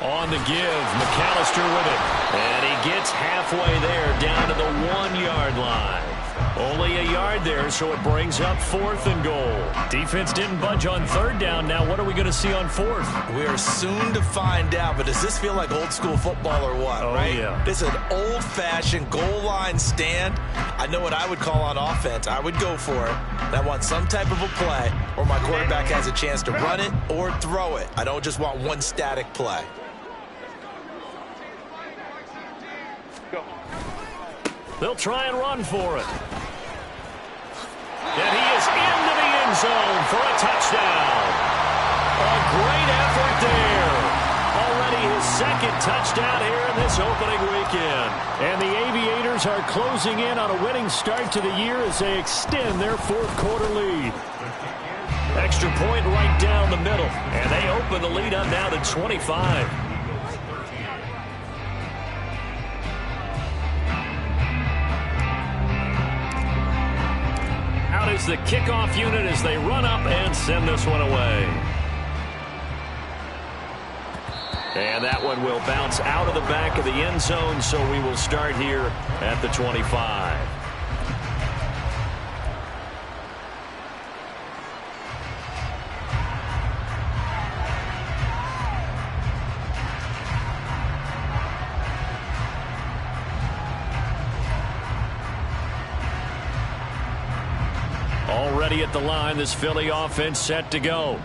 On the give, McAllister with it. And he gets halfway there, down to the 1-yard line. Only a yard there, so it brings up 4th and goal. Defense didn't budge on 3rd down. Now what are we going to see on 4th? We are soon to find out, but does this feel like old school football or what, right? Yeah. This is an old-fashioned goal line stand. I know what I would call on offense. I would go for it. And I want some type of a play where my quarterback has a chance to run it or throw it. I don't just want one static play. They'll try and run for it. And he is into the end zone for a touchdown. A great effort there. Already his 2nd touchdown here in this opening weekend. And the Aviators are closing in on a winning start to the year as they extend their 4th quarter lead. Extra point right down the middle. And they open the lead up now to 25. Is the kickoff unit as they run up and send this one away. And that one will bounce out of the back of the end zone, so we will start here at the 25. Already at the line, this Philly offense set to go.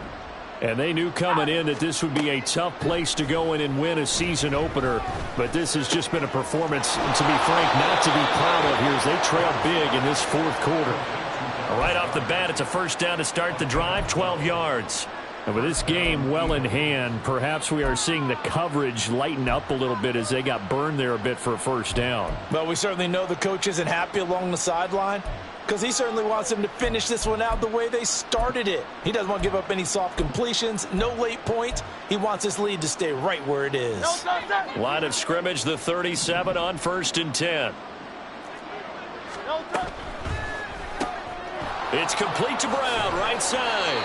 And they knew coming in that this would be a tough place to go in and win a season opener. But this has just been a performance, to be frank, not to be proud of here as they trail big in this fourth quarter. Right off the bat, it's a first down to start the drive, 12 yards. And with this game well in hand, perhaps we are seeing the coverage lighten up a little bit as they got burned there a bit for a first down. Well, we certainly know the coach isn't happy along the sideline, because he certainly wants them to finish this one out the way they started it. He doesn't want to give up any soft completions, no late points. He wants his lead to stay right where it is. Line of scrimmage, the 37 on 1st and 10. It's complete to Brown, right side.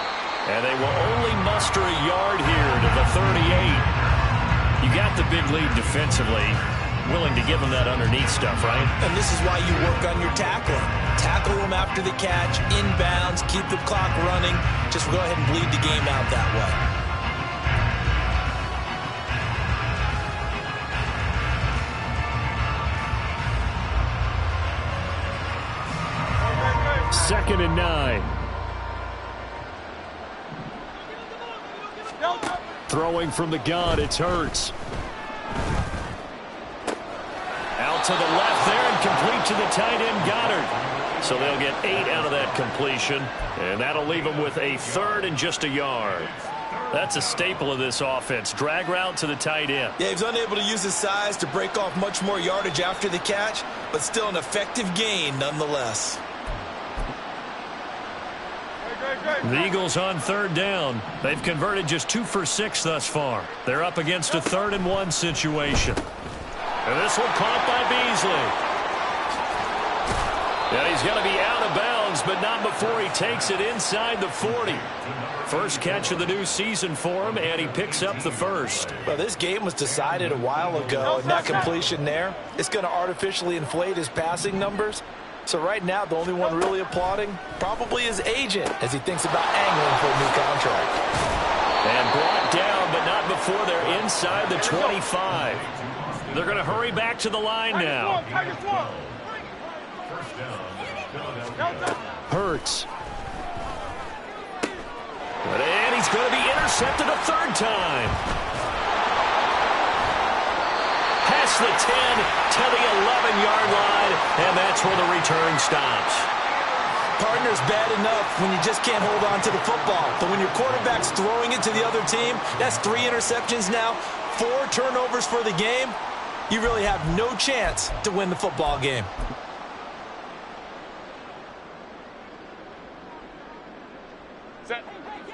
And they will only muster a yard here to the 38. You got the big lead defensively. Willing to give them that underneath stuff, right? And this is why you work on your tackling. Tackle them after the catch, inbounds, keep the clock running. Just go ahead and bleed the game out that way. 2nd and 9. Throwing from the gun, it's Hurts. Out to the left there and complete to the tight end, Goddard. So they'll get 8 out of that completion, and that'll leave them with a 3rd and just a yard. That's a staple of this offense. Drag route to the tight end. Yeah, he was unable to use his size to break off much more yardage after the catch, but still an effective gain nonetheless. The Eagles on 3rd down. They've converted just 2 for 6 thus far. They're up against a 3rd and 1 situation. And this one caught by Beasley. Yeah, he's going to be out of bounds, but not before he takes it inside the 40. First catch of the new season for him, and he picks up the first. Well, this game was decided a while ago, and that completion there, it's going to artificially inflate his passing numbers. So right now, the only one really applauding probably his agent as he thinks about angling for a new contract. And brought down, but not before they're inside the 25. They're going to hurry back to the line now. Hurts. And he's going to be intercepted a 3rd time. Past the 10 to the 11-yard line, and that's where the return stops. Partner's bad enough when you just can't hold on to the football. But when your quarterback's throwing it to the other team, that's 3 interceptions now, 4 turnovers for the game. You really have no chance to win the football game.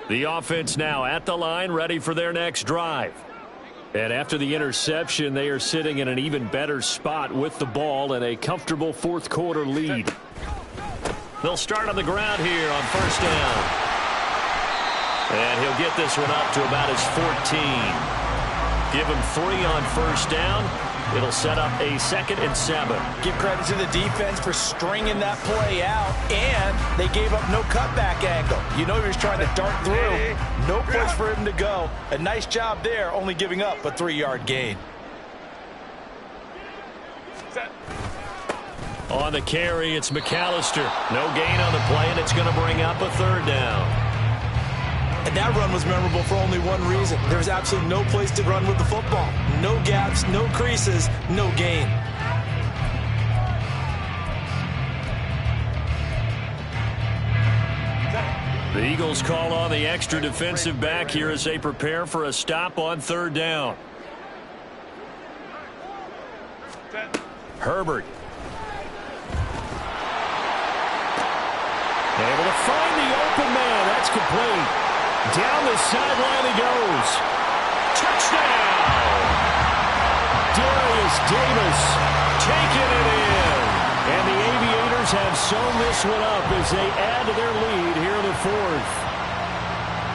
The offense now at the line, ready for their next drive. And after the interception, they are sitting in an even better spot with the ball and a comfortable fourth quarter lead. They'll start on the ground here on 1st down. And he'll get this one up to about his 14. Give him 3 on 1st down. It'll set up a 2nd and 7. Give credit to the defense for stringing that play out, and they gave up no cutback angle. You know he was trying to dart through. No place for him to go. A nice job there, only giving up a 3-yard gain. On the carry, it's McAllister. No gain on the play, and it's going to bring up a 3rd down. And that run was memorable for only one reason. There was absolutely no place to run with the football. No gaps, no creases, no gain. The Eagles call on the extra defensive back here as they prepare for a stop on 3rd down. Herbert. Able to find the open man. That's complete. Down the sideline he goes. Touchdown! Darius Davis taking it in. And the Aviators have sewn this one up as they add to their lead here in the 4th.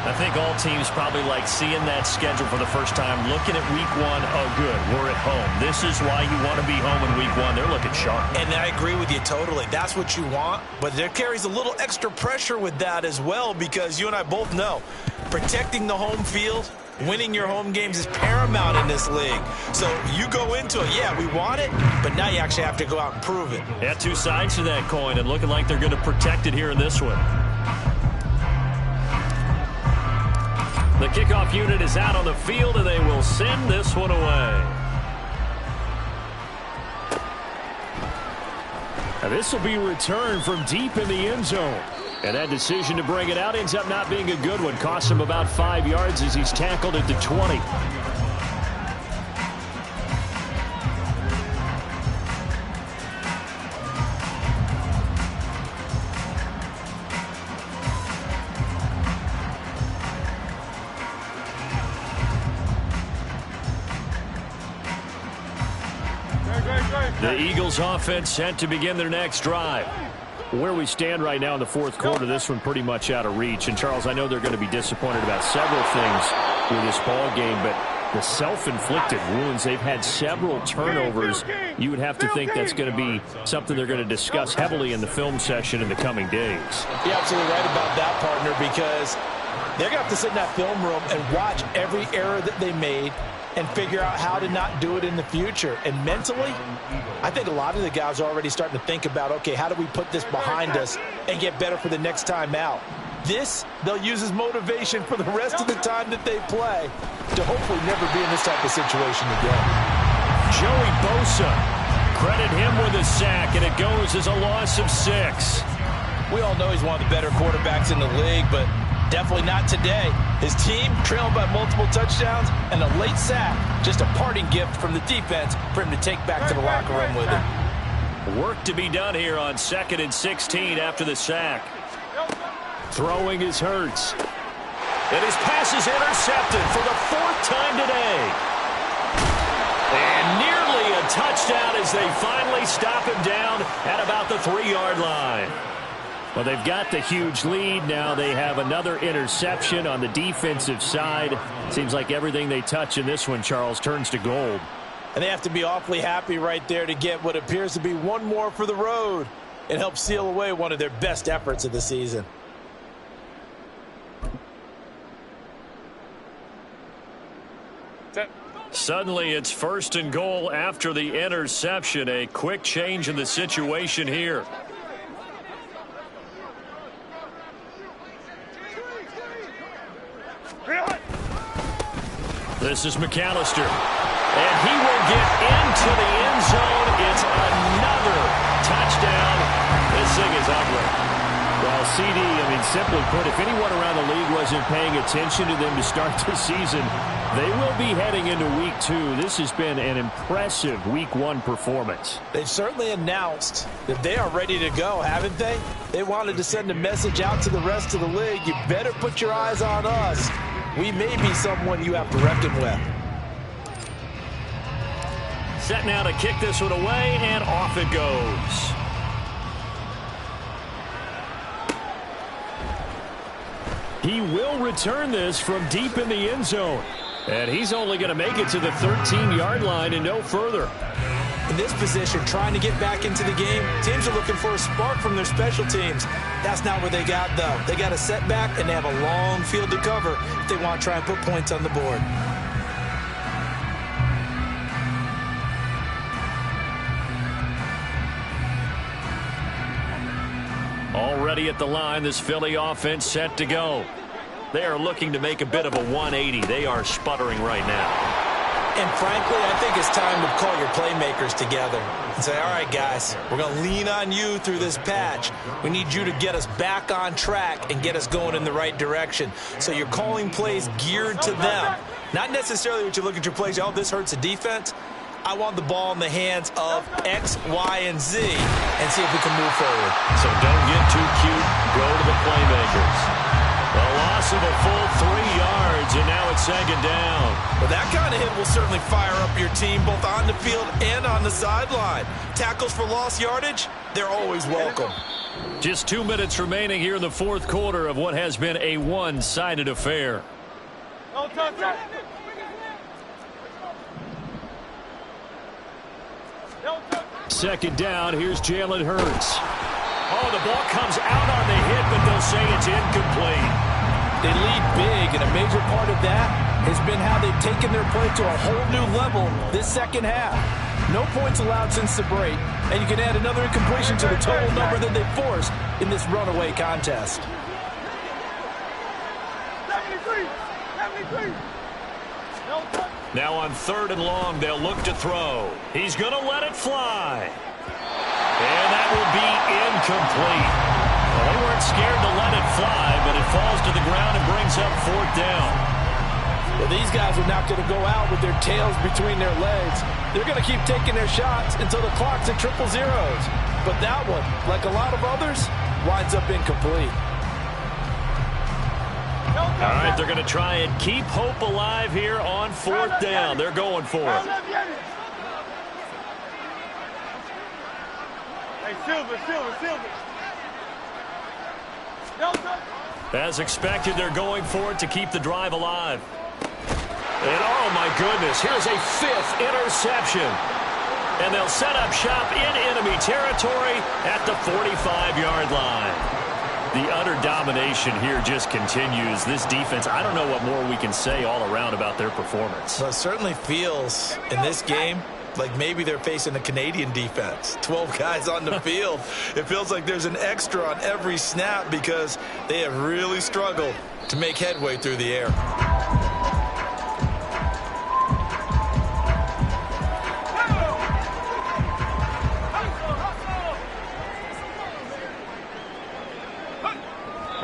I think all teams probably like seeing that schedule for the first time, looking at week one. Oh, good, we're at home. This is why you want to be home in week one. They're looking sharp. And I agree with you totally. That's what you want, but there carries a little extra pressure with that as well, because you and I both know protecting the home field, winning your home games is paramount in this league. So you go into it, yeah, we want it, but now you actually have to go out and prove it. Yeah, two sides to that coin, and looking like they're going to protect it here in this one. The kickoff unit is out on the field, and they will send this one away. Now this will be returned from deep in the end zone. And that decision to bring it out ends up not being a good one. Costs him about 5 yards as he's tackled at the 20. The Eagles offense set to begin their next drive. Where we stand right now in the fourth quarter, this one pretty much out of reach. And, Charles, I know they're going to be disappointed about several things with this ball game, but the self-inflicted wounds, they've had several turnovers. You would have to think that's going to be something they're going to discuss heavily in the film session in the coming days. You're absolutely right about that, partner, because they're going to have to sit in that film room and watch every error that they made and figure out how to not do it in the future. And mentally, I think a lot of the guys are already starting to think about, okay, how do we put this behind us and get better for the next time out? This, they'll use as motivation for the rest of the time that they play to hopefully never be in this type of situation again. Joey Bosa, credit him with a sack, and it goes as a loss of 6. We all know he's one of the better quarterbacks in the league, but definitely not today. His team trailed by multiple touchdowns and a late sack. Just a parting gift from the defense for him to take back to the locker room with him. Work to be done here on 2nd and 16 after the sack. Throwing is Hurts. And his pass is intercepted for the 4th time today. And nearly a touchdown as they finally stop him down at about the 3-yard line. Well, they've got the huge lead. Now they have another interception on the defensive side. Seems like everything they touch in this one, Charles, turns to gold. And they have to be awfully happy right there to get what appears to be one more for the road. It helps seal away one of their best efforts of the season. Suddenly it's 1st and goal after the interception. A quick change in the situation here. This is McAllister, and he will get into the end zone. It's another touchdown. This thing is ugly. Well, CD, simply put, if anyone around the league wasn't paying attention to them to start the season, they will be heading into week 2. This has been an impressive week 1 performance. They've certainly announced that they are ready to go, haven't they? They wanted to send a message out to the rest of the league. You better put your eyes on us. We may be someone you have to reckon with. Set now to kick this one away, and off it goes. He will return this from deep in the end zone. And he's only going to make it to the 13-yard line and no further. In this position, trying to get back into the game, teams are looking for a spark from their special teams. That's not what they got, though. They got a setback, and they have a long field to cover if they want to try and put points on the board. Already at the line, this Philly offense set to go. They are looking to make a bit of a 180. They are sputtering right now. And frankly, I think it's time to call your playmakers together and say, all right, guys, we're going to lean on you through this patch. We need you to get us back on track and get us going in the right direction. So you're calling plays geared to them. Not necessarily what you look at your plays, oh, this hurts the defense. I want the ball in the hands of X, Y, and Z and see if we can move forward. So don't get too cute. Go to the playmakers. The loss loss of a full 3 yards, and now it's second down. Well, that kind of hit will certainly fire up your team, both on the field and on the sideline. Tackles for lost yardage, they're always welcome. Just 2 minutes remaining here in the fourth quarter of what has been a one-sided affair. Second down, here's Jalen Hurts. Oh, the ball comes out on the hit, but they'll say it's incomplete. They lead big, and a major part of that has been how they've taken their play to a whole new level this second half. No points allowed since the break, and you can add another incompletion to the total number that they forced in this runaway contest. 73. Now on 3rd and long, they'll look to throw. He's going to let it fly. And that will be incomplete. Well, they weren't scared to let it fly, but it falls to the ground and brings up 4th down. Well, these guys are not going to go out with their tails between their legs. They're going to keep taking their shots until the clock's at 000. But that one, like a lot of others, winds up incomplete. All right, they're going to try and keep hope alive here on 4th down. They're going for it. Hey, Silver. As expected, they're going for it to keep the drive alive. And oh my goodness, here's a 5th interception. And they'll set up shop in enemy territory at the 45-yard line. The utter domination here just continues. This defense, I don't know what more we can say all around about their performance. Well, it certainly feels in this game like maybe they're facing a Canadian defense. 12 guys on the field. It feels like there's an extra on every snap because they have really struggled to make headway through the air.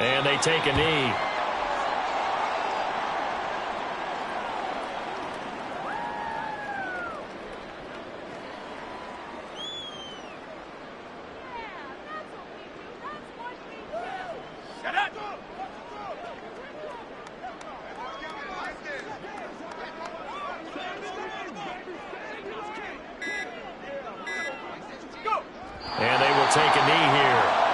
And they take a knee. And they will take a knee here.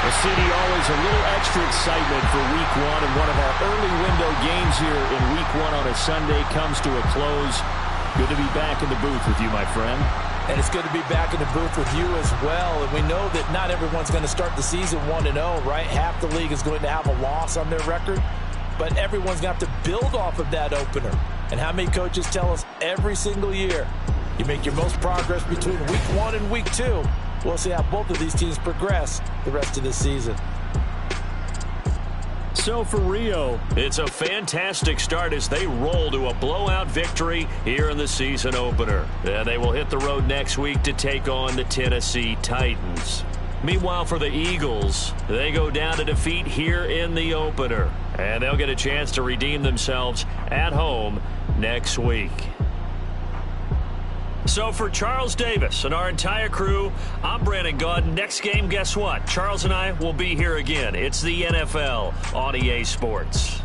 The city always a little extra excitement for week one, and one of our early window games here in week one on a Sunday comes to a close. Good to be back in the booth with you, my friend. And it's good to be back in the booth with you as well. And we know that not everyone's going to start the season 1-0, right? Half the league is going to have a loss on their record. But everyone's got to build off of that opener. And how many coaches tell us every single year, you make your most progress between week 1 and week 2. We'll see how both of these teams progress the rest of this season. So for Rio, it's a fantastic start as they roll to a blowout victory here in the season opener. And they will hit the road next week to take on the Tennessee Titans. Meanwhile, for the Eagles, they go down to defeat here in the opener. And they'll get a chance to redeem themselves at home next week. So for Charles Davis and our entire crew, I'm Brandon Gaudin. Next game, guess what? Charles and I will be here again. It's the NFL on EA Sports.